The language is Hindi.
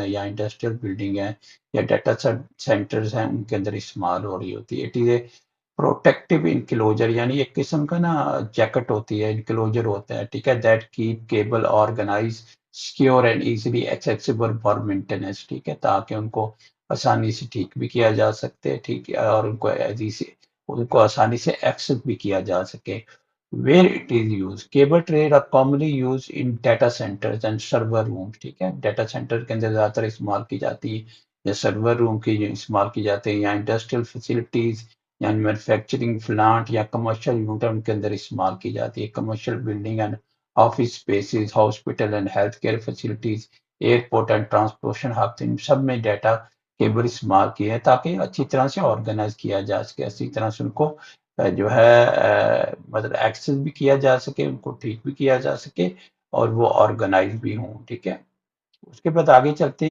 या इंडस्ट्रियल बिल्डिंग है या डाटा सेंटर्स हैं, उनके अंदर इस्तेमाल हो रही होती है। It is a protective enclosure, यानी एक किस्म का ना जैकेट होती है, इनक्लोजर होता है, ठीक है, that keep cable organise secure and easily accessible for maintenance, ठीक है, ताकि उनको आसानी से ठीक भी किया जा सकते, ठीक है, और उनको आसानी से एक्सेस भी किया जा सके। Where it is used, cable trays are commonly used in data centers and server rooms, ठीक है, डाटा सेंटर के अंदर ज़्यादातर इस्तेमाल की जाती है, या सर्वर रूम की इस्तेमाल की जाती है, या इंडस्ट्रियल फैसिलिटीज़ या मैन्युफैक्चरिंग प्लांट या कमर्शियल यूनिट उनके अंदर इस्तेमाल की जाती है। Commercial building and office spaces, hospital and health care facilities, airport and transportation hub, इन सब में डाटा केबल इस्तेमाल किए हैं ताकि अच्छी तरह से ऑर्गेनाइज किया जा सके, अच्छी तरह से उनको जो है मतलब एक्सेस भी किया जा सके, उनको ठीक भी किया जा सके और वो ऑर्गेनाइज भी हों, ठीक है। उसके बाद आगे चलते हैं।